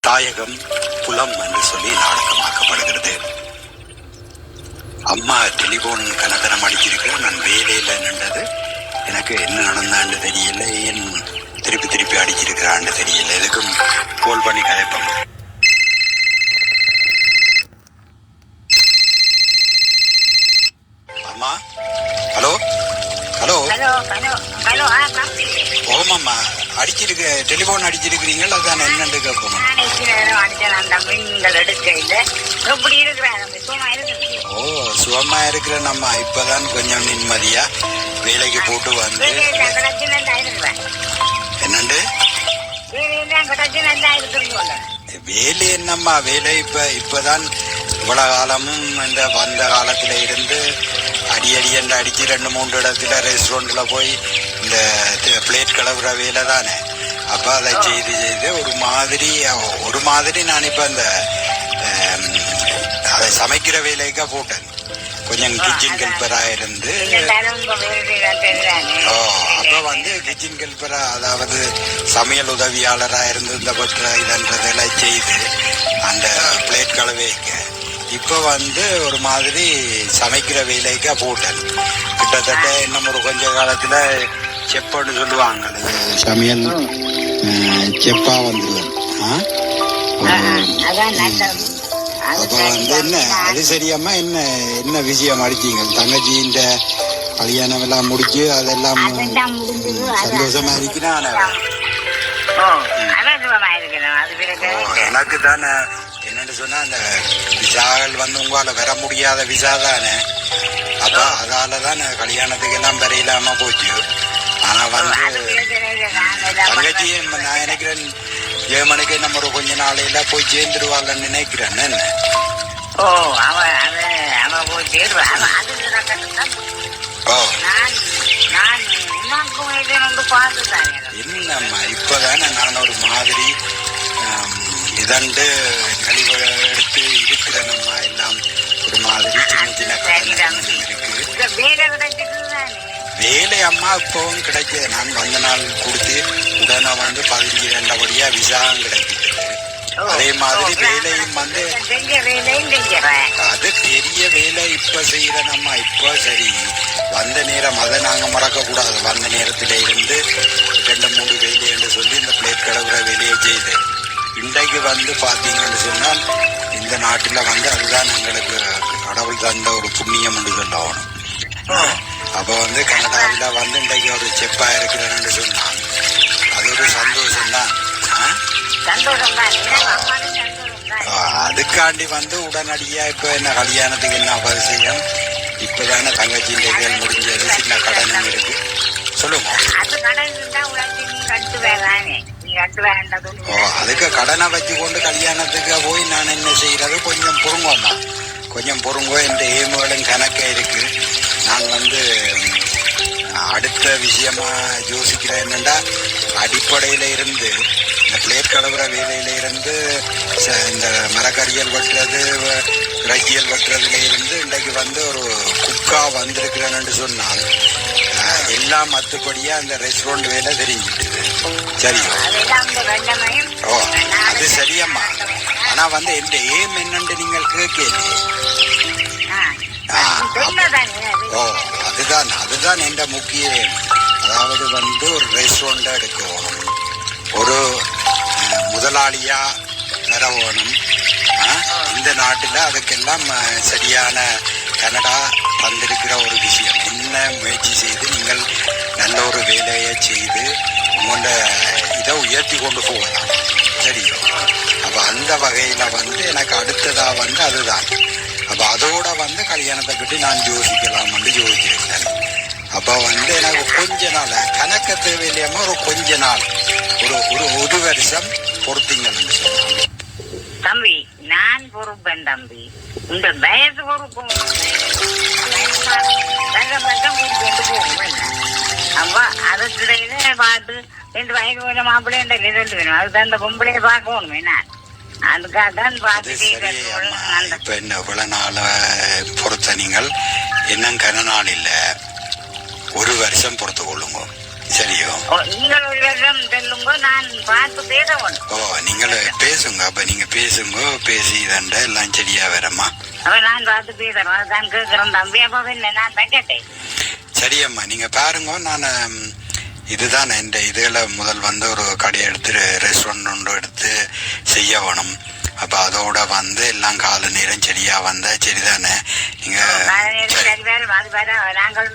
தாயகம் புலம் என்று சொல்லி நாடகமாக்கப்படுகிறது. அம்மா டெலிபோன் கனதனம் அடிச்சிருக்க, நான் வேலையில நின்றது. எனக்கு என்ன நடந்தான்னு தெரியல, ஏன் திருப்பி திருப்பி அடிச்சிருக்கிறான்னு தெரியல. எதுக்கும் கோல் பண்ணி கதைப்போம். அம்மா, ஹலோ ஹலோ ஹலோ. ஓமாம்மா, அடிச்சிருக்க டெலிபோன் அடிச்சிருக்கிறீங்களா? அதான் என்னன்னு கேட்போம். ஓ, சுகமா இருக்கிறேன் அம்மா. இப்பதான் கொஞ்சம் நிம்மதியா வேலைக்கு போட்டு வந்து. என்னண்டு வேலை என்னம்மா வேலை? இப்பதான் இவ்வளவு காலமும் இந்த வந்த காலத்துல இருந்து அடி என்று அடிச்சு 2-3 இடத்துல ரெஸ்டாரண்ட்ல போய் இந்த பிளேட் கலவுற வேலை தானே. அப்ப அதை செய்து ஒரு மாதிரி நான் இப்ப இந்த அதை சமைக்கிற வேலைக்கா போட்டேன். கொஞ்சம் கிச்சன் ஹெல்ப்பரா இருந்து. அப்ப வந்து கிச்சன் ஹெல்ப்பரா, அதாவது சமையல் உதவியாளரா இருந்து இந்த பற்ற இதன்றதெல்லாம் செய்து அந்த பிளேட் கலவைக்க இப்ப வந்து ஒரு மாதிரி சமைக்கிற வேலைக்கா போட்டேன். கிட்டத்தட்ட இன்னும் ஒரு கொஞ்ச காலத்துல செப்பன்னு சொல்லுவாங்க, சமையல் செப்பா வந்துருவேன். அப்ப வந்து என்ன அது சரியாம்மா? என்ன விஷயம் அடிச்சீங்க? தங்கச்சின்ற கல்யாணம் எல்லாம் முடிச்சு அதெல்லாம் சந்தோஷமா இருக்குன்னா? எனக்கு தானே என்னன்னு சொன்னா, அந்த விசாக்கள் வந்து உங்களால வர முடியாத விசா தானே. அப்ப அதாலதான் கல்யாணத்துக்கு எல்லாம் வர இல்லாம போச்சு. ஆனா வந்து தங்கச்சி நான் நினைக்கிறேன் ஏமனுக்கு நம்ம ஒரு கொஞ்ச நாளையில போய் சேர்ந்துருவாங்கன்னு நினைக்கிறேன். என்ன என்னம்மா இப்பதானே நான் ஒரு மாதிரி இதண்டு கழிவு எடுத்து இருக்கிறேன்மா. எல்லாம் ஒரு மாதிரி சின்ன சின்ன கடன் இருக்கு. வேலை அம்மா இப்பவும் கிடைக்குது. நான் வந்த நாள் கொடுத்து உடனே வந்து 15 விசாகம் கிடைக்குது. அதே மாதிரி வேலையும் வந்து அது பெரிய வேலை இப்ப செய்யறேன்மா. இப்ப சரி வந்த நேரம் அதை நாங்க மறக்க கூடாது. வந்த நேரத்தில இருந்து 2-3 வேலை என்று சொல்லி இந்த பிளேட் கடவுற வேலையை செய்து இன்றைக்கு வந்து பாத்தீங்கன்னு சொன்னால் இந்த நாட்டுல வந்து அதுதான் எங்களுக்கு கடவுள் தந்த ஒரு புண்ணியம் என்று சொல்லணும். அப்ப வந்து கனடாவில வந்து இன்றைக்கு ஒரு செப்பா இருக்கிறேன்னு சொன்னான். அது ஒரு சந்தோஷம் தான். அதுக்காண்டி வந்து உடனடியா இப்ப என்ன கல்யாணத்துக்கு என்ன அவசியம்? இப்பதானே தங்கச்சியின் வேல் முடிஞ்சது. சின்ன கடனும் இருக்கு. சொல்லுங்க. அதுக்கு கடனை வச்சு கொண்டு கல்யாணத்துக்கு போய் நான் என்ன செய்யறது? கொஞ்சம் பொறுங்கோம்மா, கொஞ்சம் பொறுங்கோ. என்ற ஏமுகளும் கணக்கே இருக்கு. நான் வந்து அடுத்த விஷயமா யோசிக்கிறேன். என்னண்டா, அடிப்படையில இருந்து இந்த பிளேட் கலவுற வேலையில இருந்து இந்த மரக்கறியல் வெட்டுறது, இறைச்சியல் வெட்டுறதுல இருந்து இன்றைக்கு வந்து ஒரு குக்கா வந்திருக்கிறேன்னு சொன்னால் எல்லாம் மற்றபடியா அந்த ரெஸ்டாரண்ட் வேலை தெரிஞ்சிட்டு சரியோ? ஓ, அது சரியம்மா. ஆனா வந்து எந்த ஏம் என்னன்னு நீங்கள் கேட்கல. ஓ, அதுதான் என்ற முக்கிய ஏம். அதாவது வந்து ஒரு ரெஸ்டாரண்டா எடுக்கணும், ஒரு முதலாளியா வரணும். இந்த நாட்டுல அதுக்கெல்லாம் சரியான கனடா வந்திருக்கிற ஒரு விஷயம். என்ன முயற்சி செய்து நீங்கள் நல்ல ஒரு வேலையை செய்து உங்களோட இதை உயர்த்தி கொண்டு போகலாம். சரியோ? அப்ப அந்த வகையில வந்து எனக்கு அடுத்ததா வந்து அதுதான். அப்ப அதோட வந்து கல்யாணத்தை பற்றி நான் யோசிக்கலாம் என்று யோசிச்சிருக்கேன். அப்ப வந்து எனக்கு கொஞ்ச நாள் கணக்க தேவையில்லாம ஒரு கொஞ்ச நாள் ஒரு வருஷம் பொறுத்தீங்கன்னு சொன்னாங்க. தம்பி, நான் பொறுப்பேன் தம்பி. இந்த வயசு பொறுப்பும் அப்ப அதுக்கிடையில பார்த்து 2 வயது கொஞ்சம் மாப்பிள்ளை ரிசல்ட் வேணும். அதுதான் இந்த பொம்பளைய பார்க்கணும். என்ன அதுக்காக தான் பார்த்துட்டு இப்ப என்ன இவ்வளவு நாள பொறுத்த நீங்கள் இன்னும் கன நாள் இல்ல, ஒரு வருஷம் பொறுத்து கொள்ளுங்க. சரியோ? நீங்கள் ஒரு வருடம் செல்லுங்க, நான் பார்த்து பேசணும். நீங்கள் பேசுங்க. அப்ப நீங்க பேசுங்க, பேசி இதண்ட எல்லாம் சரியா வரமா? அப்ப நான் பார்த்து பேசுறேன், அதுதான் கேட்கிறேன் தம்பி. அப்ப என்ன நான் கேட்டேன். சரியம்மா, நீங்க பாருங்க. நான் இதுதான் என் இதுல முதல் வந்து ஒரு கடை எடுத்து ரெஸ்டாரண்ட் ஒன்று எடுத்து செய்ய வேணும். அப்ப அதோட வந்து எல்லாம் கால நேரம் சரியா வந்தா சரிதானே? நீங்க சரி பேரும் அது பேர நாங்கள்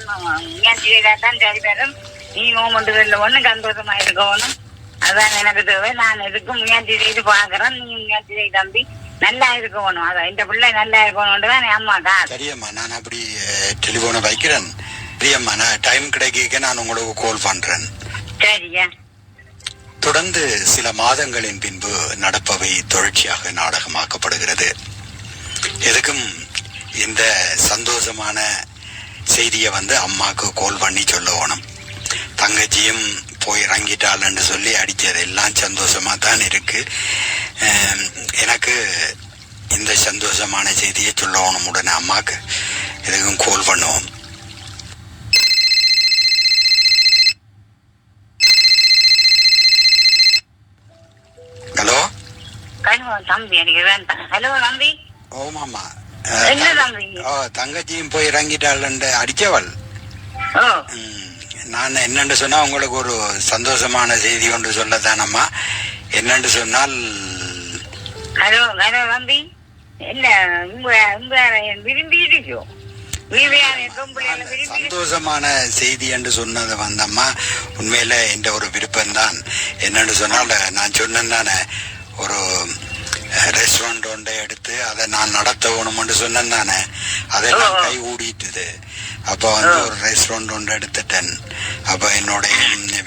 தான் சரி பேரும். நீ மூமெண்ட் ஒண்ணு சந்தோஷமா இருக்கணும், அதான் எனக்கு தேவை. நான் எதுக்கும் முயற்சி செய்து பாக்குறேன். நீ முயற்சி செய்து தம்பி நல்லா இருக்கணும். அதான் இந்த பிள்ளை நல்லா இருக்கணும் தான் அம்மாக்கா. சரியம்மா, நான் அப்படி டெலிபோனை வைக்கிறேன். சரியம்மா, நான் டைம் கிடைக்க நான் உங்களுக்கு கால் பண்றேன். சரியா? தொடர்ந்து சில மாதங்களின் பின்பு நடப்பவை தொடர்ச்சியாக நாடகமாக்கப்படுகிறது. எதுக்கும் இந்த சந்தோஷமான செய்தியை வந்து அம்மாக்கு கால் பண்ணி சொல்லணும். தங்கச்சியும் போய் இறங்கிட்டாள்னு சொல்லி அடிச்சது எல்லாம் சந்தோஷமா தான் இருக்கு. எனக்கு இந்த சந்தோஷமான செய்தியை சொல்லணும் உடனே அம்மாக்கு. எதுக்கும் கால் பண்ணுவோம். ஹலோ தம்பி, எனக்கு வேண்டாம். ஹலோ தம்பி. ஓமாமா, என்ன தம்பி? தங்கச்சியும் போய் இறங்கிட்டாள்னு அடிச்சவள். நான் என்னன்னு சொன்னா உங்களுக்கு ஒரு சந்தோஷமான செய்தி ஒன்று சொல்லத்தானம்மா. என்னன்னு சொன்னால், ஹலோ ஹலோ தம்பி, என்ன விரும்பிடுச்சோ? சந்தோஷமான செய்தி என்று சொன்னது வந்தம்மா. உண்மையில என்ற ஒரு விருப்பம் தான். என்னன்னு சொன்னால், நான் சொன்னேன் தானே, ஒரு ரெஸ்டாரண்ட் ஒன்றை எடுத்து அதை நான் நடத்த வேணும்னு சொன்னேன் தானே, அதெல்லாம் கை ஊடிட்டுது. அப்ப வந்து ஒரு ரெஸ்டாரண்ட் ஒன்று எடுத்துட்டேன். அப்ப என்னுடைய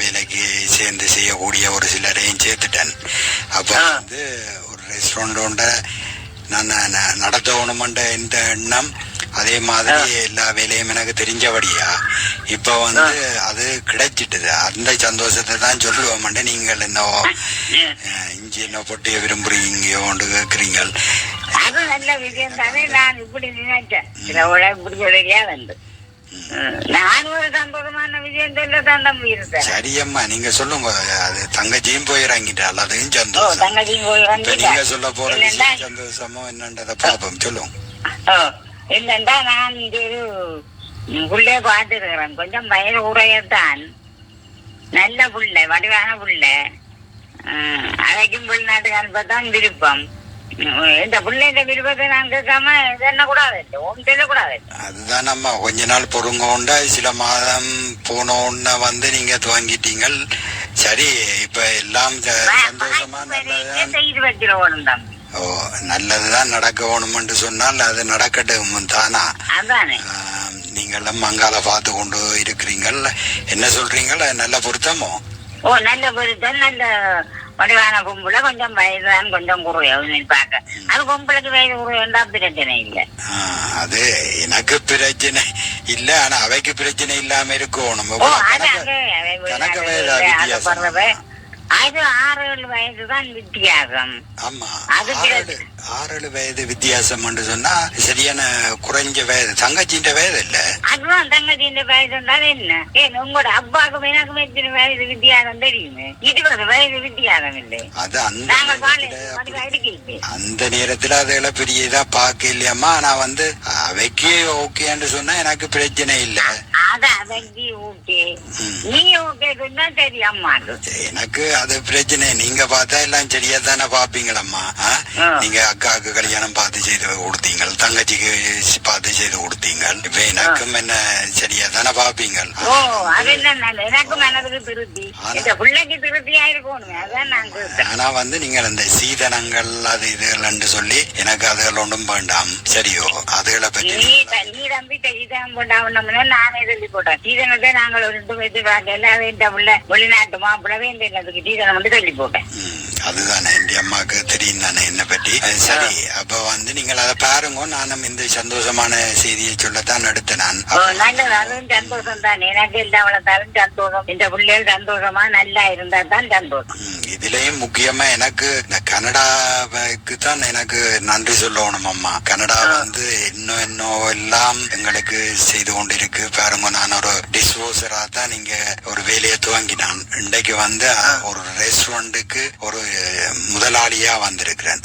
வேலைக்கு சேர்ந்து செய்யக்கூடிய ஒரு சிலரையும் சேர்த்துட்டேன். அப்ப வந்து ஒரு ரெஸ்டாரண்ட் ஒன்றை நான் நடத்த வேணுமென்ற இந்த எண்ணம், அதே மாதிரி எல்லா வேலையும் எனக்கு தெரிஞ்சபடியா இப்ப வந்து அது கிடைச்சிட்டுது. அந்த சந்தோஷத்தை தான் சொல்லுவோம். நீங்கள் என்னவோ இஞ்சி என்ன பொட்டிய விரும்புறீங்க கேக்குறீங்க. அது நல்ல விஷயம் தானே. நான் இப்படி நினைச்சேன், இப்படி சொல்லியா வந்து நான் ஒரு சந்தோஷமான விஷயம் சொல்லத்தான் தம்பி இருக்கேன். சரியம்மா, நீங்க சொல்லுங்க. அது தங்கச்சியும் போய் இறங்கிட்டாள், அதையும் சந்தோஷம். தங்கச்சியும் போய் நீங்க சொல்ல போற சந்தோஷமோ என்னன்றத பாப்போம். சொல்லுங்க. என்னண்டா, நான் இது புள்ளே பார்த்து இருக்கிறேன். கொஞ்சம் வயது உரையத்தான், நல்ல புள்ளை, வடிவான புள்ளை. அழைக்கும் வெளிநாட்டுக்கு அனுப்பத்தான் விருப்பம். இந்த பிள்ளைங்க விருப்பத்தை நான் கேட்காம என்ன கூடாது, ஒன்று கூடாது. அதுதான் அம்மா, கொஞ்ச நாள் பொறுங்க உண்டா. சில மாதம் போனோன்னு வந்து நீங்க துவங்கிட்டீங்க. சரி, இப்ப எல்லாம் சந்தோஷமா செய்து வச்சிருவோம் தம்பி. நல்லதுதான் நடக்க வேணும்னு சொன்னால் அது நடக்கட்டும் தானா. நீங்களும் மங்கால பார்த்து கொண்டு இருக்கிறீங்கள். என்ன சொல்றீங்களா? நல்ல பொருத்தமோ? நல்ல பொருத்தம். நல்ல வடிவான பொம்பளை, கொஞ்சம் வயதுதான் கொஞ்சம் குறைய பாக்க. அது பொம்பளைக்கு வயது குறையா பிரச்சனை இல்லை. அது எனக்கு பிரச்சனை இல்ல, ஆனா அவைக்கு பிரச்சனை இல்லாம இருக்கணும். அது 6-7 வயதுதான் வித்தியாசம். ஆமா, 6-7 வயது வித்தியாசம் சொன்னா சரியான குறைஞ்ச வயது. தங்கச்சின்ற வயது இல்ல, அதுதான் தங்கச்சின்ற வயது இருந்தாலும் என்ன. ஏன் உங்களோட அப்பாவுக்கும் எனக்கும் எத்தனை வயது வித்தியாசம் தெரியுமே? 20 வயது வித்தியாசம் இல்லை. அது அந்த நேரத்துல அதுல பெரிய இதா பாக்க இல்லையம்மா. நான் வந்து அவைக்கு ஓகேன்னு சொன்னா எனக்கு பிரச்சனை இல்ல. எனக்கு அது பிரச்சனை. நீங்க பார்த்தா எல்லாம் சரியா தானே பாப்பீங்களம்மா. நீங்க அக்காவுக்கு கல்யாணம் பார்த்து செய்து கொடுத்தீங்க, தங்கச்சிக்கு பார்த்து செய்து கொடுத்தீங்க. இப்ப எனக்கும் என்ன சரியா தானே பாப்பீங்க. ஆனா வந்து நீங்க அந்த சீதனங்கள் அது இதுகள் சொல்லி எனக்கு அதுகள் ஒன்றும் வேண்டாம். சரியோ? அதுகளை பற்றி நானே சொல்லி போட்டேன். சீதனத்தை நாங்கள் வெளிநாட்டு மாப்பிள்ளவே சீதனம் வந்து சொல்லி போட்டேன். அதுதானே என் அம்மாவுக்கு தெரியும் தானே என்ன பற்றி. சரி, அப்ப வந்து நீங்கள் அதை பாருங்க. நானும் இந்த சந்தோஷமான செய்தியை சொல்லத்தான் எடுத்தேன். நான் நல்லது, அதுவும் சந்தோஷம் தான். எனக்கு எல்லா வளர்த்தாலும் சந்தோஷம். இந்த பிள்ளைகள் சந்தோஷமா நல்லா இருந்தா தான் சந்தோஷம். இதுலயும் முக்கியமா எனக்கு இந்த கனடாவுக்கு இப்படித்தான் எனக்கு நன்றி சொல்லணும் அம்மா. கனடா வந்து இன்னும் எல்லாம் எங்களுக்கு செய்து கொண்டிருக்கு பாருங்க. நான் ஒரு டிஸ்போசரா தான் நீங்க ஒரு வேலையை துவங்கினான். இன்றைக்கு வந்து ஒரு ரெஸ்டாரண்ட்டுக்கு ஒரு முதலாளியா வந்திருக்கிறேன்.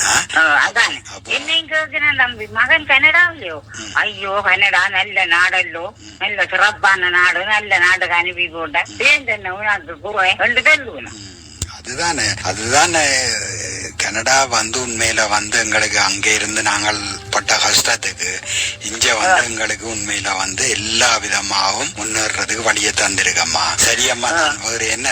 தம்பி மகன் கனடாவிலையோ? ஐயோ, கனடா நல்ல நாடல்லோ, நல்ல சிறப்பான நாடு, நல்ல நாடு அனுப்பி போட்ட அதுதானே கனடா வந்து உண்மையில வந்து எங்களுக்கு அங்க இருந்து நாங்கள் பட்ட கஷ்டத்துக்கு இங்க வந்து எங்களுக்கு உண்மையில வந்து எல்லா விதமாகவும் முன்னேறதுக்கு வழியை தந்திருக்கம்மா. சரியம்மா, நான் வேற என்ன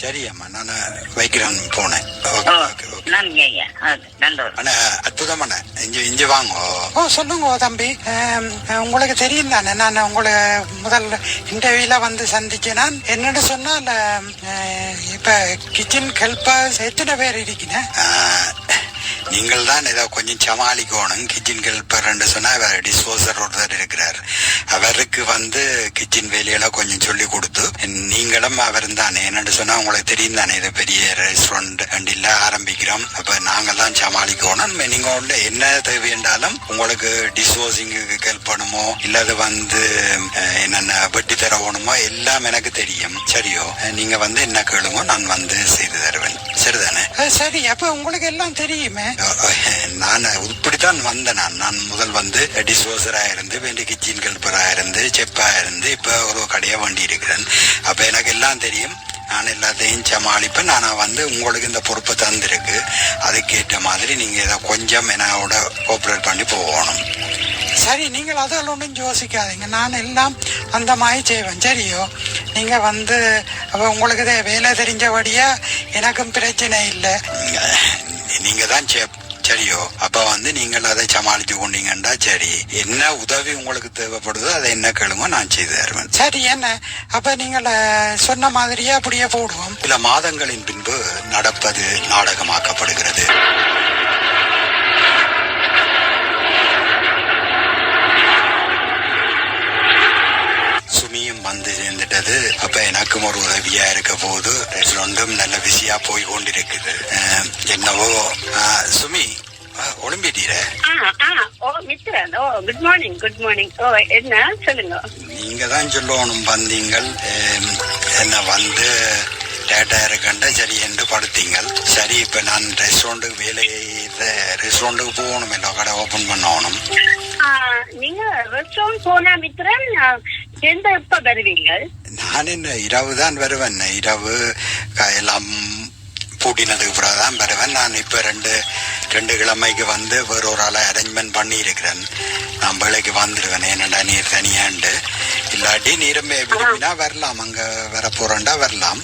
சரியம்மா நான் வைக்கிறேன் போனேன். அற்புதமான இங்க வாங்க. சொல்லுங்க தம்பி, உங்களுக்கு தெரியும் தானே நான் உங்களை முதல் இன்டர்வியூல வந்து சந்திச்சேன். நான் என்னன்னு சொன்னால் இப்ப கிச்சன் ஹெல்பர்ஸ் எத்தனை பேர் இருக்கீங்க? நீங்கள் தான் ஏதோ கொஞ்சம் சமாளிக்கணும். கிச்சன் ஹெல்பர் சொன்னா டிஸ்போசர் ஒருத்தர் இருக்கிறார். அவருக்கு வந்து கிச்சன் வேலையில கொஞ்சம் சொல்லி கொடுத்து நீங்களும் அவரும் தானே என்னன்னு சொன்னா உங்களுக்கு தெரியும் தானே, இது பெரிய ரெஸ்டாரண்ட் இல்ல ஆரம்பிக்கிறோம். அப்ப நாங்கள் தான் சமாளிக்கணும். நீங்க ஒன்று என்ன தேவையாலும் உங்களுக்கு டிஸ்போசிங்கு ஹெல்ப் பண்ணுமோ இல்லது வந்து என்னென்ன வெட்டி தரணுமோ எல்லாம் எனக்கு தெரியும். சரியோ, நீங்க வந்து என்ன கேளுங்க, நான் வந்து செய்து தருவேன். சரிதானே? சரி, அப்ப உங்களுக்கு எல்லாம் தெரியுமே. நான் இப்படித்தான் வந்தேன். நான் முதல் வந்து டிஸ்போசரா இருந்து வேண்டி கிச்சன் ஹெல்பரா இருந்து செப்பா இருந்து இப்ப ஒரு கடையா வண்டி இருக்கிறேன். அப்ப எனக்கு எல்லாம் தெரியும். நான் எல்லாத்தையும் சமாளிப்பேன். நானா வந்து உங்களுக்கு இந்த பொறுப்பை தந்திருக்கு. அதுக்கேற்ற மாதிரி நீங்க இதை கொஞ்சம் என்னோட கோஆபரேட் பண்ணி போகணும். சரி, நீங்கள் அதில் ஒன்றும் யோசிக்காதீங்க. நான் எல்லாம் அந்த மாதிரி செய்வேன். சரியோ, நீங்க வந்து உங்களுக்கு வேலை தெரிஞ்சபடியா எனக்கும் பிரச்சனை இல்லை. நீங்க தான் சரியோ, அப்ப வந்து நீங்கள் அதை சமாளிச்சு கொண்டீங்கன்னா சரி. என்ன உதவி உங்களுக்கு தேவைப்படுதோ அதை என்ன கேளுங்க, நான் செய்து தருவேன். சரி, என்ன அப்ப நீங்கள் சொன்ன மாதிரியே அப்படியே போடுவோம். சில மாதங்களின் பின்பு நடப்பது நாடகமாக்கப்படுகிறது. சுமியும் வந்து சேர்ந்துட்டது. அப்ப எனக்கும் ஒரு உதவியா இருக்க போது ரெண்டும் நல்ல பிஸியா போய் கொண்டிருக்குது. என்னவோ சுமி ஒளிம்பிட்டீர? Good morning. என்ன சொல்லுங்க. நீங்க தான் சொல்லணும் வந்தீங்கள். என்ன வந்து லேட்டா இருக்கண்ட சரி என்று படுத்தீங்கள். சரி, இப்ப நான் ரெஸ்டாரண்ட்டுக்கு போகணும். இல்லை கடை ஓபன் பண்ணணும். நீங்க ரெஸ்டாரண்ட் போனா மித்திரன் எப்ப வருவீங்க? நான் என்ன இரவு தான் வருவேன். இரவு எல்லாம் பூட்டினதுக்கு பிறகு தான் வருவேன். நான் இப்ப ரெண்டு கிழமைக்கு வந்து வேற ஒரு ஆளை அரேஞ்ச்மெண்ட் பண்ணி இருக்கிறேன். நான் வேலைக்கு வந்துடுவேன். என்னடா நீர் தனியாண்டு இல்லாட்டி நீரும் விரும்பினா வரலாம். அங்க வர போறேன்டா வரலாம்.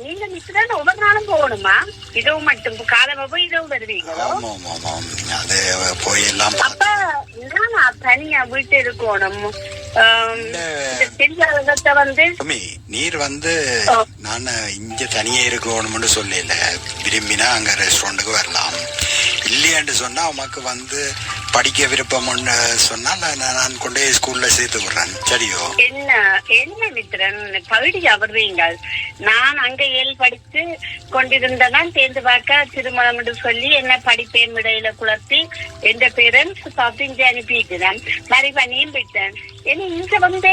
நீங்க மித்திரன் ஒவ்வொரு நாளும் போகணுமா? இதுவும் மட்டும் காலமா போய் இதுவும் வருவீங்களோ? அது போய் எல்லாம் தனியா வீட்டு இருக்கணும். நீர் வந்து நான் இங்க தனியா இருக்கணும்னு சொல்லல. விரும்பினா அங்க ரெஸ்டாரண்ட்டுக்கு வரலாம். இல்லையான்னு சொன்னா உமக்கு வந்து படிக்க விருப்பம் சொன்னால் நான் கொண்டே ஸ்கூல்ல சேர்த்து விடுறேன். சரியோ? என்ன மித்திரன் பகுதியா வருவீங்கள்? நான் அங்க படித்து கொண்டிருந்தான் தேர்ந்து பார்க்க திருமணம் என்று சொல்லி என்ன படிப்பேன் இடையில குளர்த்தி எந்த பேரண்ட்ஸ் இங்க அனுப்பிட்டேன். மாதிரி பண்ணியும் போயிட்டேன். என்ன இங்க வந்து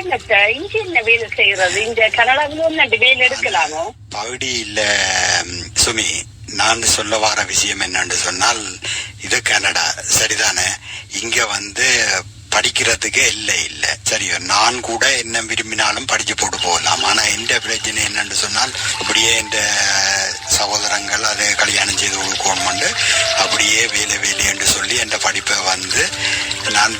இங்க என்ன வேலை செய்யறது? இங்க கனடாவிலும் வேலை எடுக்கலாமோ? பகுதி இல்ல சுமி. நான் சொல்ல வர விஷயம் என்னன்னு சொன்னால், இது கனடா சரிதானே? இங்க வந்து படிக்கிறதுக்கு இல்ல சரியோ. நான் கூட என்ன விரும்பினாலும் படிச்சு போட்டு போகலாம். ஆனா எந்த பிரச்சனை என்னன்னு சொன்னால், அப்படியே எந்த சகோதரங்கள் அதை கல்யாணம் செய்து கொடுக்கணும் அப்படியே வேலை என்று சொல்லி என் படிப்பை வந்து நான்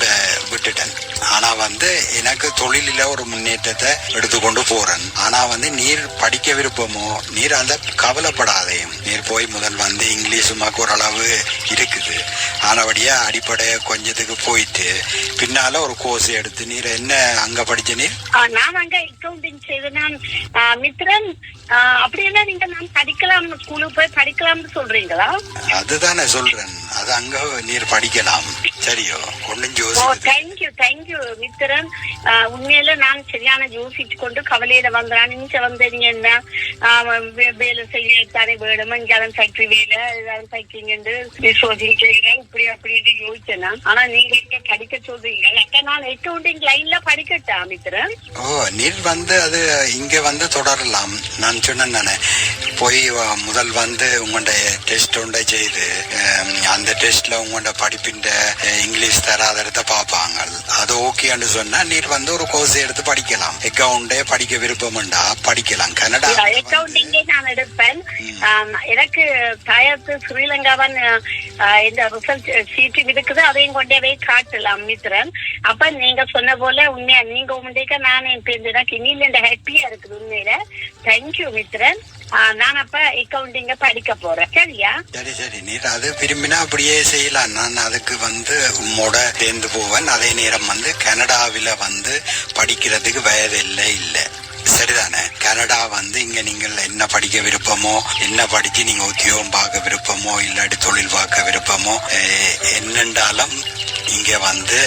விட்டுட்டேன். ஆனா வந்து எனக்கு தொழில ஒரு முன்னேற்றத்தை எடுத்துக்கொண்டு போறேன். ஆனா வந்து நீர் படிக்க விருப்பமோ நீர் அந்த கவலைப்படாதையும். நீர் போய் முதல் வந்து இங்கிலீஷுமாக்கு ஓரளவு இருக்குது. ஆனபடியா அடிப்படை கொஞ்சத்துக்கு போயிட்டு பின்னால ஒரு கோர்ஸ் எடுத்து நீர் என்ன அங்க படிச்ச நீர்? நான் அங்க அக்கவுண்டிங் செய்து நான் மித்திரன் அப்படின்னா நீங்க நான் படிக்கலாம், ஸ்கூலுக்கு போய் படிக்கலாம்னு சொல்றீங்களா? அதுதானே சொல்றேன். அது அங்க நீர் படிக்கலாம். சரியோ? ஒன்னும் தேங்க்யூ மித்திரன். உண்மையில நான் சரியான யோசிச்சு கொண்டு கவலையில வந்தான். இங்க வந்தீங்கன்னா வேலை செய்யத்தானே வேணும், இங்காலும் ஃபேக்டரி வேலை, ஏதாவது சைக்கிளிங் செய்யறேன் இப்படி அப்படின்னு யோசிச்சேன். ஆனா நீங்க இங்க படிக்க சொல்றீங்க. அப்ப நான் அக்கவுண்டிங் லைன்ல படிக்கட்டா மித்திரன்? ஓ, நீர் வந்து அது இங்க வந்து தொடரலாம். நான் சொன்னேன் நானே போய் முதல் வந்து உங்களுடைய டெஸ்ட் ஒன்றை செய்து அந்த டெஸ்ட்ல உங்களோட படிப்பின் இங்கிலீஷ் தராதரத்தை பார்ப்பாங்க. அது ஓகேன்னு சொன்னா நீர் வந்து ஒரு கோர்ஸ் எடுத்து படிக்கலாம். அக்கவுண்டே படிக்க விருப்பம்டா படிக்கலாம். கனடா அக்கவுண்டிங்கே நான் எடுப்பேன். எனக்கு தாயத்து ஸ்ரீலங்காவன் இந்த ரிசல்ட் சீட்டு இருக்குது, அதையும் கொண்டே போய் காட்டலாம் மித்திரன். அப்ப நீங்க சொன்ன போல உண்மையா நீங்க உண்மைக்க நான் எனக்கு இன்னில ஹாப்பியா இருக்குது உண்மையில. தேங்க்யூ மித்திரன். நான் அப்ப அக்கவுண்டிங்க படிக்க போறேன். சரியா? சரி சரி, நீர் அது விரும்பினா அப்படியே செய்யலாம். நான் அதுக்கு வந்து உம்மோட சேர்ந்து போவேன். அதே நேரம் வந்து கனடாவில வந்து படிக்கிறதுக்கு வயது இல்லை சரிதானே? கனடா வந்து இங்க நீங்கள் என்ன படிக்க விருப்பமோ, என்ன படிச்சு நீங்க உத்தியோகம் பார்க்க விருப்பமோ, இல்லாட்டி தொழில் பார்க்க விருப்பமோ என்னென்றாலும் இங்க வந்து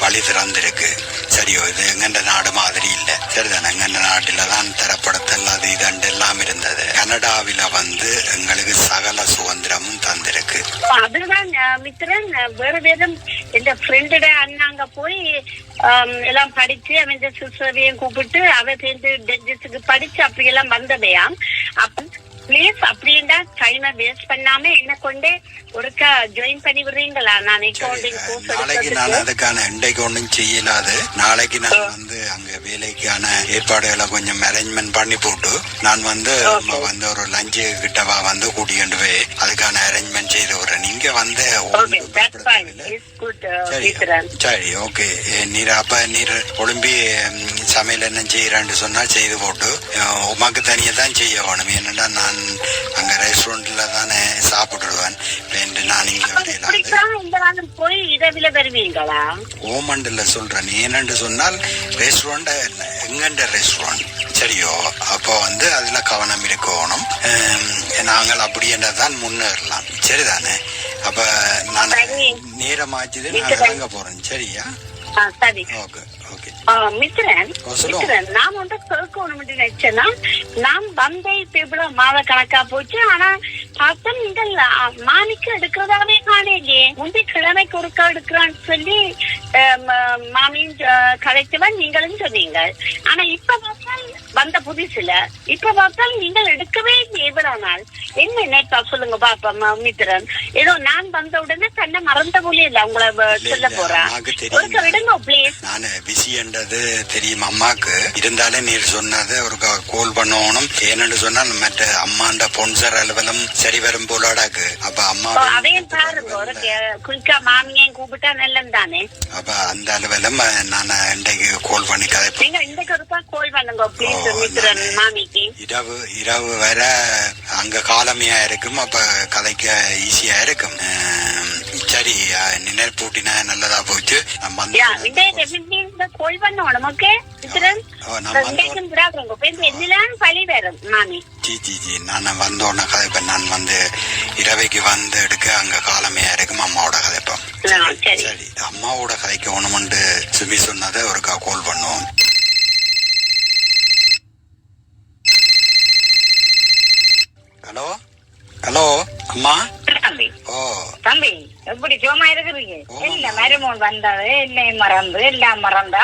வழி திறந்திருக்கு. சரியோ, இது எங்கண்ட நாடு மாதிரி இல்ல சரிதானே? எங்கண்ட நாட்டில தான் தரப்படுத்தல் அது இதண்டு எல்லாம் இருந்தது. கனடாவில வந்து எங்களுக்கு சகல சுதந்திரமும் தந்திருக்கு. அதுதான் மித்திரன். வேற வேதம் என் ஃப்ரெண்டோட அண்ணாங்க போய் எல்லாம் படிச்சு அவன் சிஸ்டரையும் கூப்பிட்டு அவ சேர்ந்து டென்டிஸ்டுக்கு படிச்சு அப்படியெல்லாம் வந்ததையாம். அப்ப பிளீஸ் அப்படின்னா டைமை வேஸ்ட் பண்ணாம என்ன கொண்டே ஒருக்கா ஜாயின் பண்ணி விடுறீங்களா? நான் அக்கவுண்டிங் கோர்ஸ் நாளைக்கு நான் அதுக்கான இன்றைக்கு ஒன்றும் செய்யலாது. நாளைக்கு நான் வந்து அங்க வேலைக்கான ஏற்பாடுகளை கொஞ்சம் அரேஞ்ச்மெண்ட் பண்ணி போட்டு நான் வந்து வந்து ஒரு லஞ்சு கிட்டவா வந்து கூட்டிட்டு போய் அதுக்கான அரேஞ்ச்மெண்ட் செய்து விடுறேன். நீங்க வந்து சரி ஓகே. நீர் அப்ப நீர் ஒழும்பி சமையல் என்ன செய்யறான்னு சொன்னா செய்து போட்டு உமாக்கு தனியா தான் செய்ய வேணும். என்னடா நான் அங்க ரெஸ்டாரண்ட்ல தானே சாப்பிடுவேன். நான் இங்க போய் இரவில வருவீங்களா? ஓமண்டில் சொல்றேன். ஏனென்று சொன்னால் ரெஸ்டாரண்ட் எங்கண்ட ரெஸ்டாரண்ட் சரியோ, அப்போ வந்து அதுல கவனம் இருக்கணும். நாங்கள் அப்படி என்றதான் முன்னேறலாம் சரிதானே? அப்ப நான் நேரமாச்சுது நான் இறங்க போறேன். சரியா? சரி ஓகே ஓகே. மித்திரன் நான் வந்து கேட்கணும் நினைச்சேன்னா நான் வந்த இப்ப இவ்வளவு மாத கணக்கா போச்சு. ஆனா பார்த்தா நீங்கள் மாமிக்கு எடுக்கிறதாவே காணேங்க. முந்தைய கிழமைக்கு ஒருக்கா எடுக்கிறான்னு சொல்லி மாமியும் கதைச்சவன் நீங்களும் சொன்னீங்க. ஆனா இப்ப பார்த்தால் வந்த புதுசுல இப்ப பார்த்தால் நீங்கள் எடுக்கவே எவ்வளவு நாள் என்ன நேட்டா சொல்லுங்க பாப்பா மித்திரன். ஏதோ நான் வந்த உடனே தன்னை மறந்த போலே இல்ல உங்களை சொல்ல போறேன். விடுங்க பிளீஸ். நான் பிஸி என்றது தெரியும் அம்மாக்கு. இருந்தாலே நீர் சொன்னது ஒரு கோல் பண்ணணும். ஏன்னு சொன்னால் மற்ற அம்மாண்ட பொன்சர் அலுவலம் சரி வரும் போலாடாக்கு. அப்ப அம்மா அதையும் பாருங்க ஒரு குயிக்கா மாமியையும் கூப்பிட்டா நல்லம் தானே. அப்ப அந்த அலுவலம் நான் இன்றைக்கு கோல் பண்ணி கதை இன்றைக்கு ஒருக்கா கோல் பண்ணுங்க பிளீஸ் மித்திரன் மாமிக்கு. இரவு வர அங்க காலமையா இருக்கும். அப்ப கதைக்க ஈஸியா இருக்கும். சரி, நினைப்பூட்டினா நல்லதா போச்சு. கோல் பண்ணணும் ஓகே மித்திரன். பழி வரும் மாமி. நான் வந்தோடனே கதைப்பேன். நான் வந்து இரவைக்கு வந்து எடுக்க அங்க காலமையா இருக்கும் அம்மாவோட கதைப்பேன். சரி, அம்மாவோட கதைக்கு ஒண்ணுமண்டு சுமி சொன்னதை ஒருக்கா கோல் பண்ணுவோம். ஹலோ ஹலோ அம்மா. ஓ தம்பி எப்படி சும்மா இருக்கிறீங்க? இல்ல மருமோன் வந்தது இல்லை மறந்து எல்லாம் மறந்து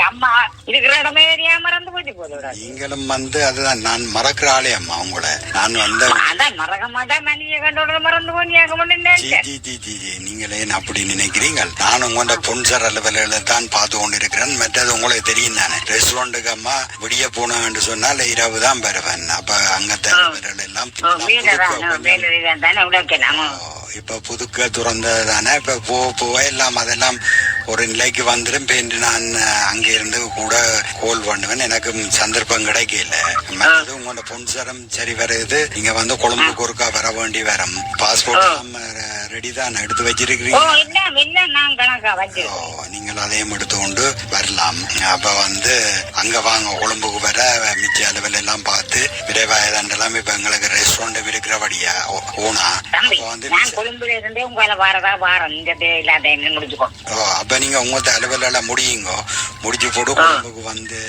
அம்மா இருக்கிற இடமே மறந்து போச்சு போல. நீங்களும் வந்து அதுதான் நான் மறக்கிற ஆளே அம்மா உங்களை. நான் வந்து அதான் மறக்க மாட்டேன். மனித கண்டோட மறந்து போனியாக நீங்களே அப்படி நினைக்கிறீங்க. நான் உங்களோட பொன்சர் அலுவலர்களை தான் பார்த்து கொண்டு இருக்கிறேன். மற்றது உங்களுக்கு தெரியும் தானே. ரெஸ்டாரண்ட்டுக்கு அம்மா விடிய போனேன்னு சொன்னால் இரவு தான் பெறுவேன். அப்ப அங்கத்த எல்லாம் இப்ப புதுக்க துறந்தது தானே. இப்ப போவ எல்லாம் அதெல்லாம் ஒரு நிலைக்கு வந்துடும். நான் அங்க இருந்து கூட கோல் பண்ணுவேன். எனக்கு சந்தர்ப்பம் கிடைக்கல. மற்றது உங்களோட பொன்சரம் சரி வருது. நீங்க வந்து கொழும்புக்கு ஒருக்கா வர வேண்டி வரும். பாஸ்போர்ட் ரெடி தான் எடுத்து ஓ வச்சிருக்கிறீங்க. இல்ல நான் கணக்கா வச்சிருக்கோம். நீங்கள் அதையும் எடுத்து கொண்டு வரலாம். அப்ப வந்து அங்க வாங்க கொழும்புக்கு வர மிச்ச அளவில் எல்லாம் பார்த்து விரைவாயதாண்டெல்லாம் இப்ப எங்களுக்கு ரெஸ்டாரண்ட் இருக்கிறபடியா ஓனா வந்து நான் கொழும்புல இருந்தே உங்களை வாரதா வாரம் இந்த இல்லாத முடிச்சுக்கோ. அப்ப நீங்க உங்க அளவில் எல்லாம் முடியுங்க. முடிச்சு போட்டு கொழும்புக்கு வந்து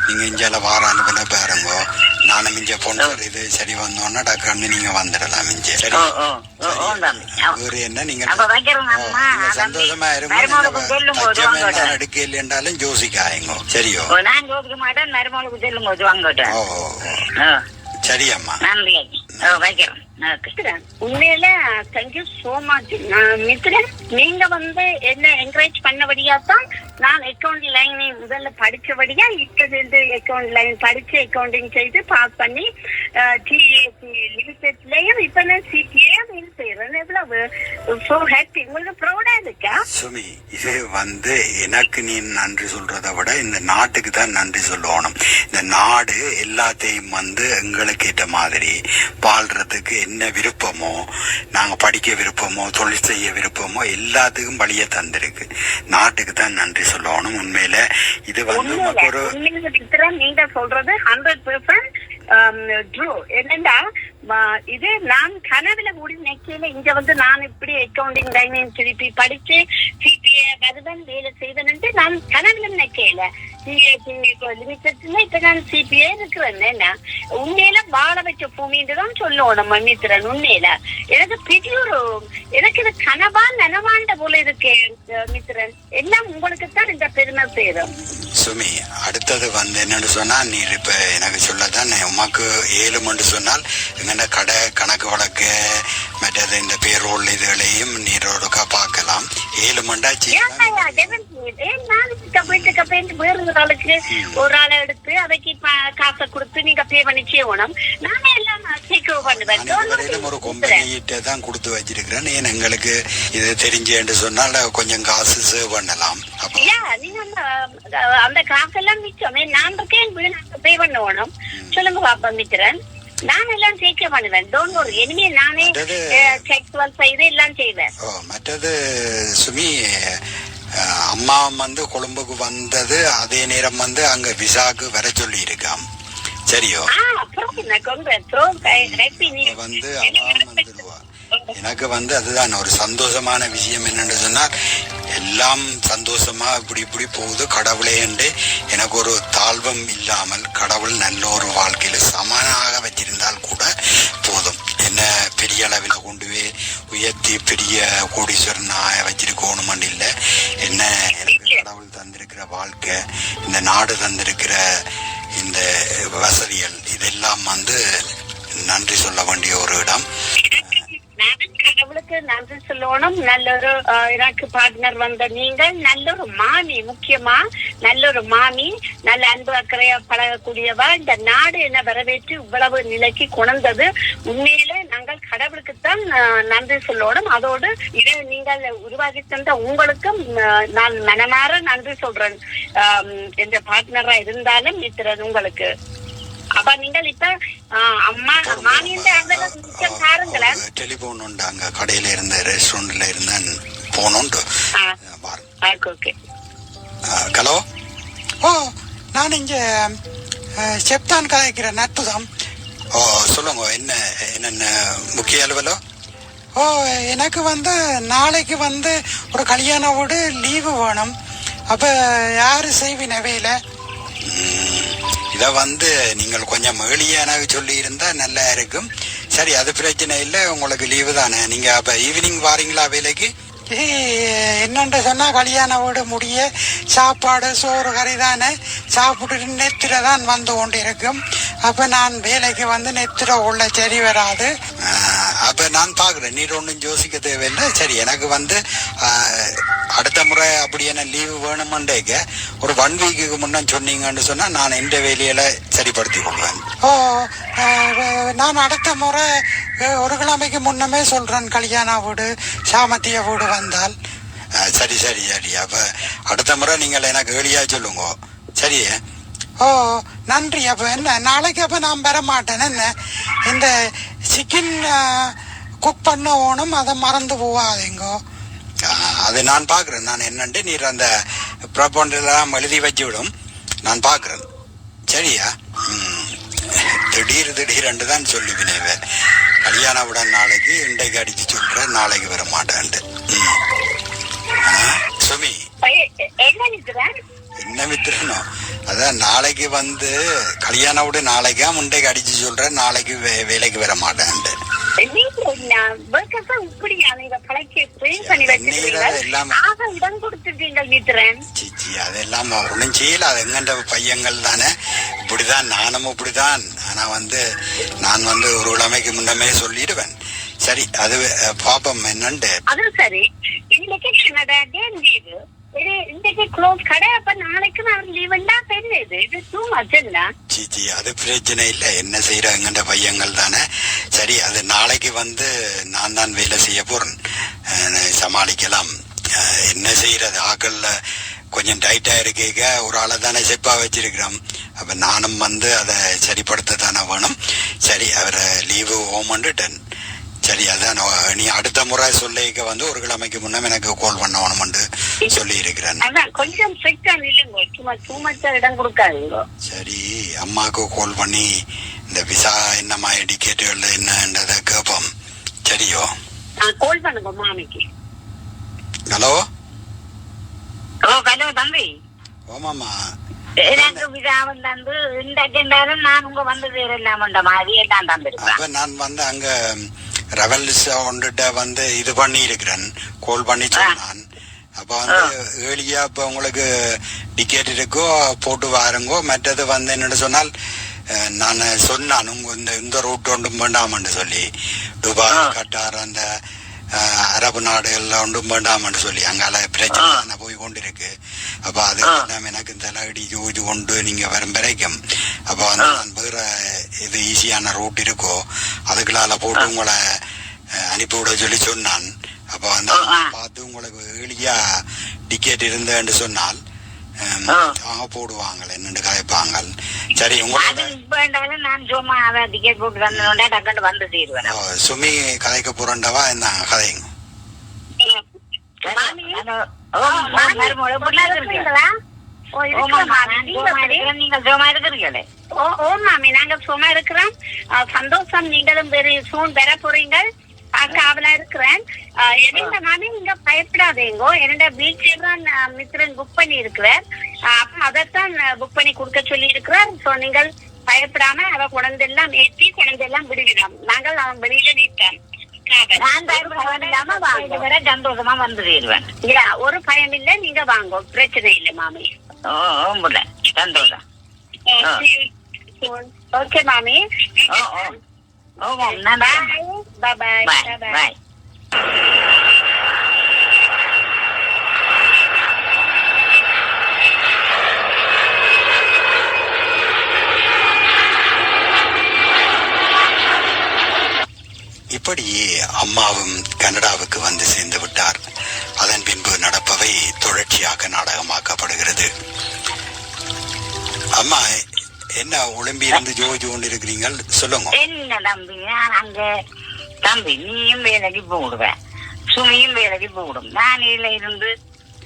நீங்க இஞ்சால வார அளவில் பாருங்க. நானும் மிஞ்ச பொண்ணு இது சரி வந்தோன்னா டக்குன்னு நீங்க வந்துடலாம். மிஞ்ச சரி வேறு என்ன நீங்க சந்தோஷமா இருங்க. எடுக்க இல்லைன்றாலும் ஜோசிக்காயங்க. சரியோ நான் ஜோசிக்க மாட்டேன். மருமகளுக்கு செல்லும் போது வாங்க. சரி அம்மா நன்றி. வைக்கிறேன். உண்மையில தேங்க்யூ சோ மச் மித்ரன். நீங்க வந்து என்ன என்கரேஜ் பண்ணபடியா தான் நான் அக்கௌண்ட் லைன் முதல்ல படிச்சபடியா இப்ப சேர்ந்து அக்கௌண்ட் லைன் படிச்சு அக்கௌண்டிங் செய்து பாஸ் பண்ணி லிமிடெட்லயும் இப்ப நான் சிபிஏ செய்யறேன். எவ்வளவு சோ ஹாப்பி. உங்களுக்கு ப்ரௌடா இருக்கா சுமி? இது வந்து எனக்கு நீ நன்றி சொல்றதை விட இந்த நாட்டுக்கு தான் நன்றி சொல்லணும். இந்த நாடு எல்லாத்தையும் வந்து எங்களுக்கு ஏற்ற மாதிரி வாழ்றதுக்கு என்ன விருப்பமோ, நாங்க படிக்க விருப்பமோ, தொழில் செய்ய விருப்பமோ எல்லாத்துக்கும் வழிய தந்திருக்கு. நாட்டுக்கு தான் நன்றி சொல்லணும். உண்மையில இது வந்து ஒரு நீங்க சொல்றது 100% ட்ரூ. என்னண்டா இது நான் கனவுல கூடி நினைக்கல. இங்க வந்து நான் இப்படி அக்கௌண்டிங் லைன் திருப்பி படிச்சு சிபிஏ வருவன் வேலை செய்வேன் நான் கனவுல நினைக்கல. லிமிடெட்ல இப்ப நான் சிபிஏ இருக்கிறேன். என்ன உண்மையில வாழ வச்ச பூமின்னு தான் சொல்லணும் மன்னித்திரன். உண்மையில எனக்கு பெரிய ஒரு எனக்கு இது கனவா நனவாண்ட போல இருக்கு மித்திரன். எல்லாம் உங்களுக்கு தான் இந்த பெருமை சேரும். சுமி அடுத்தது வந்து என்னன்னு சொன்னா, நீ இப்ப எனக்கு சொல்லதான் உமாக்கு 7 சொன்னால் எங்கன்னா கடை கணக்கு வழக்கு மற்றது இந்த பேரோல் இதுகளையும் நீரோடுக்கா பார்க்கலாம். 7 மண்டாச்சு. வேறு ஒரு ஆளை எடுத்து அதைக்கு காசை கொடுத்து நீங்க பே பண்ணி செய்யணும். நானே எல்லாம் சீக்கிரம் பண்ணுவேன். ஒரு கொம்பனிட்ட தான் கொடுத்து வச்சிருக்கிறேன். ஏன் எங்களுக்கு இது தெரிஞ்சேன்னு சொன்னால் கொஞ்சம் காசு சேவ் பண்ணலாம். நீங்க அந்த காசெல்லாம் மிச்சமே நான் இருக்கேன். பே பண்ணணும். சொல்லுங்க பாப்பா மித்திரன். நான் எல்லாம் சேர்க்க பண்ணுவேன். Don't worry. இனிமே நானே செக் செய்து எல்லாம் செய்வேன். மற்றது சுமி அம்மா வந்து கொழும்புக்கு வந்தது அதே நேரம் வந்து அங்க விசாக்கு வர சொல்லி இருக்காம். சரியோ வந்து வந்துடுவா. எனக்கு வந்து அதுதான் ஒரு சந்தோஷமான விஷயம். என்னன்னு சொன்னால் எல்லாம் சந்தோஷமா இப்படி போகுது. கடவுளே என்று எனக்கு ஒரு தாழ்வம் இல்லாமல் கடவுள் நல்ல ஒரு வாழ்க்கையில சமனாக வச்சிருந்தால் கூட போதும். என்ன பெரிய அளவில் கொண்டு போய் உயர்த்தி பெரிய கோடீஸ்வரனாக வச்சிருக்கணும் இல்லை. என்ன எனக்கு கடவுள் தந்திருக்கிற வாழ்க்கை, இந்த நாடு தந்திருக்கிற இந்த வசதிகள் இதெல்லாம் வந்து நன்றி சொல்ல வேண்டிய ஒரு இடம். கடவுளுக்கு நன்றி சொல்லணும். நல்ல ஒரு எனக்கு பார்ட்னர் வந்த நீங்கள் நல்ல ஒரு மாமி. முக்கியமா நல்ல ஒரு மாமி, நல்ல அன்பு அக்கறையா பழகக்கூடியவா. இந்த நாடு என்ன வரவேற்று இவ்வளவு நிலைக்கு கொண்டது. உண்மையிலே நாங்கள் கடவுளுக்குத்தான் நன்றி சொல்லணும். அதோடு இதை நீங்கள் உருவாக்கி தந்த உங்களுக்கும் நான் மனமாற நன்றி சொல்றேன். எந்த பார்ட்னரா இருந்தாலும் மித்திரன் உங்களுக்கு. அப்ப நீங்கள் இப்ப அம்மா மாமியின் பாருங்களேன். டெலிபோன் உண்டு அங்க கடையில இருந்த ரெஸ்டாரண்ட்ல இருந்தேன் போனோண்டு. ஹலோ. நான் இங்க செப்தான் கதைக்கிறேன். அற்புதம். சொல்லுங்க. என்னென்ன முக்கிய அலுவலோ? எனக்கு வந்து நாளைக்கு வந்து ஒரு கல்யாண வீடு லீவு வேணும். அப்ப யாரு செய்வின வேலை? இதை வந்து நீங்கள் கொஞ்சம் ஏழியாக சொல்லி இருந்தா நல்லா இருக்கும். சரி, அது பிரச்சனை இல்லை. உங்களுக்கு லீவு தானே. நீங்க அப்ப ஈவினிங் வாரீங்களா வேலைக்கு? என்னென்று சொன்னா கல்யாண வீடு முடிய சாப்பாடு சோறு கறி தானே சாப்பிட்டு நெத்திர தான் வந்து கொண்டு இருக்கும். அப்ப நான் வேலைக்கு வந்து நெத்திர உள்ள சரி வராது. அப்ப நான் பாக்குறேன். நீர் ஒன்றும் யோசிக்க தேவையில்லை. சரி, எனக்கு வந்து அடுத்த முறை அப்படி என்ன லீவு வேணுமெண்டேக்க ஒரு 1 வீக்குக்கு முன்ன சொன்னீங்கன்னு சொன்னா நான் இந்த வேலையில சரிப்படுத்தி கொள்வேன். நான் அடுத்த முறை ஒரு கிழமைக்கு முன்னமே சொல்றேன். கல்யாண வீடு சாமத்திய வீடு வந்தால் சரி. அப்ப அடுத்த முறை நீங்கள் எனக்கு ஏழியா சொல்லுங்க. சரி. நன்றி. அப்ப என்ன நாளைக்கு அப்ப நான் வர மாட்டேன். என்ன இந்த சிக்கன் குக் பண்ண ஓணும், அதை மறந்து போவாதீங்கோ. அது நான் பார்க்குறேன். நான் என்னன்ட்டு நீர் அந்த ப்ராப்பர்லாம் எழுதி வச்சு விடும், நான் பார்க்குறேன். சரியா? திடீரென்று தான் சொல்லிவினேவே, கல்யாணம் விட நாளைக்கு இன்றைக்கு அடிச்சு சொல்ற, நாளைக்கு வர மாட்டேன்ட்டு. சுமி என்ன மித்திரனோ, அதான் நாளைக்கு வந்து கல்யாணம் விட நாளைக்கா முண்டைக்கு அடிச்சு சொல்ற, நாளைக்கு வேலைக்கு வர மாட்டேன்ட்டு. அதெல்லாம் ஒன்றும் செய்யல, அது எங்கண்ட பையங்கள் தானே. இப்படிதான் நானும் இப்படிதான். ஆனா வந்து நான் வந்து ஒரு கிழமைக்கு முன்னமே சொல்லிடுவேன். சரி, அது பாப்பம் என்னண்டு. அது சரி, இன்னைக்கு அது பிரச்சனை இல்ல, என்ன செய்யறாங்கன்ற பையங்கள் தானே. சரி, அது நாளைக்கு வந்து நான் தான் வேலை செய்ய போறேன், சமாளிக்கலாம். என்ன செய்யறது, ஆக்கள்ல கொஞ்சம் டைட்டா இருக்க ஒரு ஆளை தானே செப்பா வச்சிருக்கிறோம். அப்ப நானும் வந்து அதை சரிப்படுத்த தானே வேணும். சரி, அவரை லீவு ஓமண்டுட்டேன். சரி, அதான் நீ அடுத்த முறை சொல்லிக்க வந்து ஒரு கிழமைக்கு முன்ன எனக்கு கால் பண்ணணும்னு சொல்லி இருக்கிறேன். சரி, அம்மாவுக்கு கால் பண்ணி இந்த விசா என்னமா டிக்கெட்டுகள் என்னன்றதை கேட்போம். சரியோ? ஹலோ ஹலோ தம்பி. ஓமாமா, எனக்கு விசா வந்து இன்றைக்கு நான் உங்க வந்து சேரலாமன்ற மாதிரி எல்லாம் தந்திருக்கேன். அப்ப நான் வந்து அங்க ரெவல்ஸ் ஒன்றுட்ட வந்து இது பண்ணி இருக்கிறேன், கால் பண்ணி சொன்னான். அப்ப வந்து ஏழியா இப்ப உங்களுக்கு டிக்கெட் இருக்கோ போட்டு வாருங்கோ. மற்றது வந்து என்னோட சொன்னால் நான் சொன்னான், உங்க இந்த ரூட் ஒன்றும் வேண்டாமன்னு சொல்லி, துபாய், கட்டார், அந்த அரபு நாடுகள்ல ஒன்றும் வேண்டாமன்னு சொல்லி அங்கால பிரச்சனை போய் கொண்டிருக்கு. அப்ப அது எனக்கு தலையடி ஜூஜு கொண்டு நீங்க வரும் வரைக்கும் அப்ப வந்து நான் வேற இது ஈஸியான ரூட் இருக்கோ அதுக்குள்ளால போட்டு உங்களை அனுப்பிவிட சொல்லி சொன்னான். அப்ப வந்து பார்த்து உங்களுக்கு ஏழியா டிக்கெட் இருந்தேன்னு சொன்னால் போடுவாங்க, என்னண்டு கதைப்பாங்க. சரி, சுமி கதைக்க போறண்டவா என்ன கதைங்க? சந்தோஷம், நீங்களும் பெற போறீங்க. காவலா இருக்கிறேன். என்னோட மாமி நீங்க பயப்படாதீங்கோ, என்னோட வீட்டுல தான் மித்திரன் புக் பண்ணி இருக்கிறார். அப்ப அதைத்தான் புக் பண்ணி கொடுக்க சொல்லி இருக்கிறார். சோ நீங்கள் பயப்படாம அவ குழந்தெல்லாம் ஏற்றி குழந்தெல்லாம் விடுவிடும். நாங்கள் அவன் வெளியில நீட்டேன். சந்தோஷமா வந்து சேருவேன். ஒரு பயம் இல்ல, நீங்க வாங்கோ, பிரச்சனை இல்ல மாமி. சந்தோஷம். ஓகே மாமி. Bye bye. Bye bye. இப்படி அம்மாவும் கனடாவுக்கு வந்து சேர்ந்து விட்டார். அதன் பின்பு நடப்பவை தொடர்ச்சியாக நாடகமாக்கப்படுகிறது. அம்மா என்ன ஒளிம்பி இருந்து ஜோஜி கொண்டு இருக்கிறீங்க, சொல்லுங்க. என்ன தம்பி, நான் அங்க தம்பி நீயும் வேலைக்கு போடுவேன், சுமியும் வேலைக்கு போடும், நான் இதுல இருந்து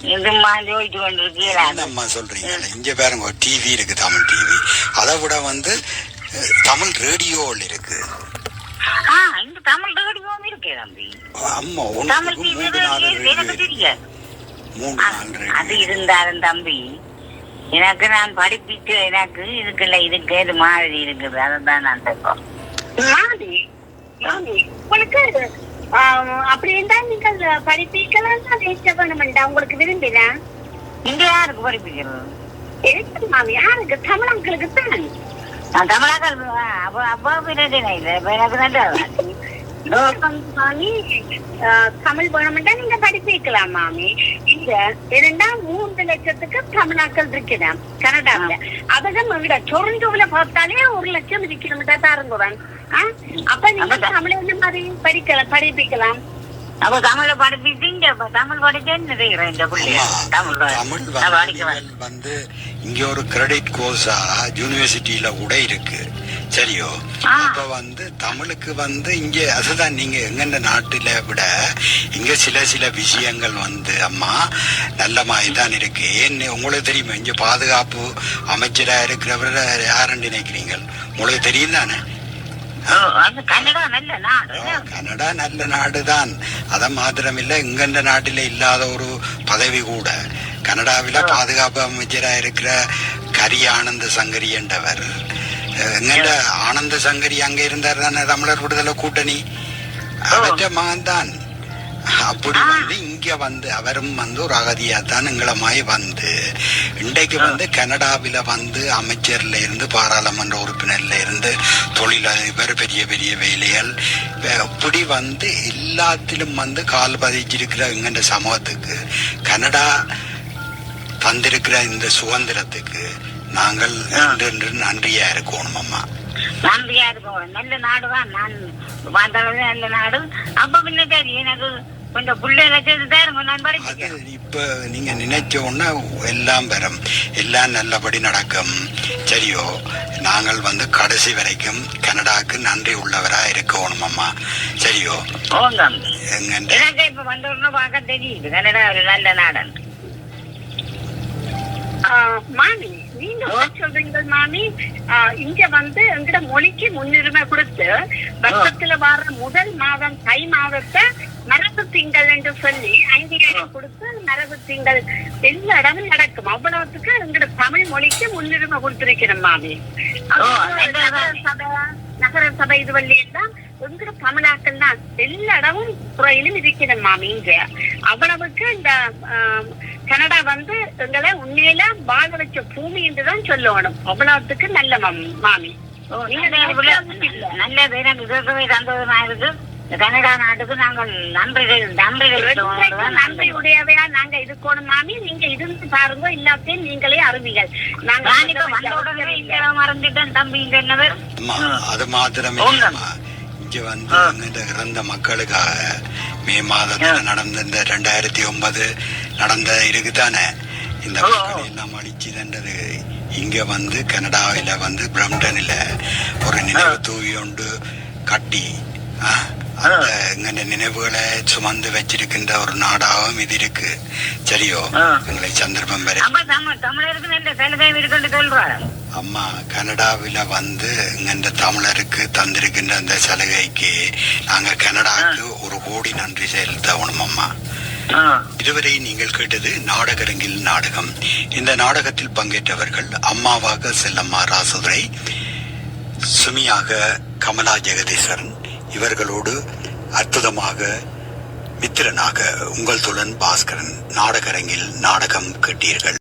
ஜோதிச்சு கொண்டிருக்கீங்களா? அம்மா சொல்றீங்க, இங்க பாருங்க டிவி இருக்கு, தமிழ் டிவி. அதை விட வந்து தமிழ் ரேடியோவில் இருக்கு. இந்த தமிழ் ரேடியோவும் இருக்கே தம்பி. அம்மா தமிழ் டிவி எனக்கு தெரியாது. அது இருந்தாலும் தம்பி எனக்கு நான் படிப்பிச்சு எனக்கு இதுக்குள்ள இதுக்கு இது மாதிரி இருக்குது. அதான் நான் சொல்றேன். உங்களுக்கு அப்படி இருந்தா நீங்கள் படிப்பிக்கலாம். உங்களுக்கு விரும்புகிறேன். இங்க யாருக்கு படிப்பிக்கிறது? எனக்கு மாமி யாருக்கு? தமிழர்களுக்கு தான். நான் தமிழாக்கள் அப்போ பிரச்சனை இல்லை, எனக்கு தான் மாமி தமிழ் வேணும்னா நீங்க படிப்பிக்கலாம் மாமி. இங்க 2-3 லட்சத்துக்கு தமிழாக்கள் இருக்கிறான் கனடாவில. அதெல்லாம் விட டொரண்டோவில பார்த்தாலே 1 லட்சம் இருக்கிற தாருங்குவான். அப்ப நீங்க தமிழ் என்ன மாதிரி படிப்பிக்கலாம். அப்ப தமிழ படிப்பிட்டீங்க, தமிழ் படிச்சேன்னு தமிழ் வந்து இங்க ஒரு கிரெடிட் கோர்ஸா யூனிவர்சிட்டியில கூட இருக்கு. சரியோ? அப்ப தமிழுக்கு இங்க அதுதான் நீங்க எங்க நாட்டில விட இங்க சில விஷயங்கள் அம்மா நல்ல மாதிரி தான் இருக்கு. ஏன்னு உங்களுக்கு தெரியுமா, இங்க பாதுகாப்பு அமைச்சரா இருக்கிறவர யாருன்னு நினைக்கிறீங்க? உங்களுக்கு தெரியும் தானே? கனடா நல்ல நாடுதான். அத மாத்திரமில்ல, இங்க நாட்டில இல்லாத ஒரு பதவி கூட கனடாவில பாதுகாப்பு அமைச்சரா இருக்கிற கரி ஆனந்த சங்கரி என்றவர். எங்க ஆனந்த சங்கரி அங்க இருந்தார் தானே, தமிழர் விடுதலை கூட்டணி அவற்ற மகன் தான். அப்படி இங்க அவரும் ஒரு அகதியாத்தான் எங்களமாய் இன்றைக்கு கனடாவில அமைச்சர்ல இருந்து பாராளுமன்ற உறுப்பினர்ல இருந்து தொழிலதிபர் பெரிய பெரிய வேலைகள் இப்படி எல்லாத்திலும் கால் பதிச்சிருக்கிற எங்க சமூகத்துக்கு கனடா தந்திருக்கிற இந்த சுதந்திரத்துக்கு நாங்கள் நன்றியா இருக்கணும் அம்மா. நன்றியா இருக்கணும். நல்ல நாடுதான். நான் வந்தது நல்ல நாடு. அப்ப பின்ன எனக்கு கொஞ்சம் இப்ப நீங்க நினைச்ச உடனே எல்லாம் பெறும், எல்லாம் நல்லபடி நடக்கும். சரியோ? நாங்கள் கடைசி வரைக்கும் கனடாக்கு நன்றி உள்ளவரா இருக்கணும் அம்மா. சரியோ? எனக்கு இப்ப வந்தோன்னு பார்க்க தெரியுது கனடா ஒரு நல்ல நாடன். மாமி, நீங்க சொல்றீங்க மாமி, இங்க எங்கட மொழிக்கு முன்னுரிமை கொடுத்து வருஷத்துல வர முதல் மாதம் தை மாதத்தை மரபு திங்கள் என்று சொல்லி 5,000 கொடுத்து மரபு திங்கள் எல்லா இடமும் நடக்கும். அவ்வளவுக்கு எங்கட தமிழ் மொழிக்கு முன்னுரிமை கொடுத்திருக்கிறோம் மாமி. நகர சபை இது வள்ளி எல்லாம் எங்கட தமிழாக்கள் தான் எல்லா இடமும் துறையிலும் இருக்கிறோம் மாமி. இங்க அவ்வளவுக்கு இந்த கனடா எங்களை உண்மையில வாழ வச்ச பூமி என்றுதான் சொல்லணும். அவ்வளவுக்கு நல்ல மாமி. நல்ல சந்தோஷமா இருக்கு. கனடா நாட்டுக்கு நாங்கள் நன்றி உடையவையா நாங்க இருக்கணும் மாமி. நீங்க இருந்து பாருங்க, எல்லாத்தையும் நீங்களே அறிவீர்கள். மறந்துட்டேன் தம்பி. இங்க என்னவர் அது மாத்திரமே இங்க இறந்த மக்களுக்காக மே மாதத்துல நடந்த இந்த 2009 நடந்த இருக்குதானே, இந்த மக்கள் எல்லாம் அழிச்சு தண்டது இங்க கனடாவில பிரம்டன்ல ஒரு நினைவு தூவி ஒன்று கட்டி அந்த நினைவுகளை சுமந்து வச்சிருக்கின்ற ஒரு நாடாகவும் இது இருக்கு. சரியோ? எங்களை சந்தர்ப்பம் பெற அம்மா கனடாவில இங்க தமிழருக்கு தந்திருக்கின்ற அந்த சலுகைக்கு நாங்க கனடாவுக்கு 1 கோடி நன்றி செலுத்தணும் அம்மா. இதுவரை நீங்கள் கேட்டது நாடகரங்கில் நாடகம். இந்த நாடகத்தில் பங்கேற்றவர்கள் அம்மாவாக செல்லம்மா ராசுதுரை, சுமியாக கமலா ஜெகதீசன், இவர்களோடு அற்புதமாக மித்திரனாக உங்கள் தோழன் பாஸ்கரன். நாடகரங்கில் நாடகம் கேட்டீர்கள்.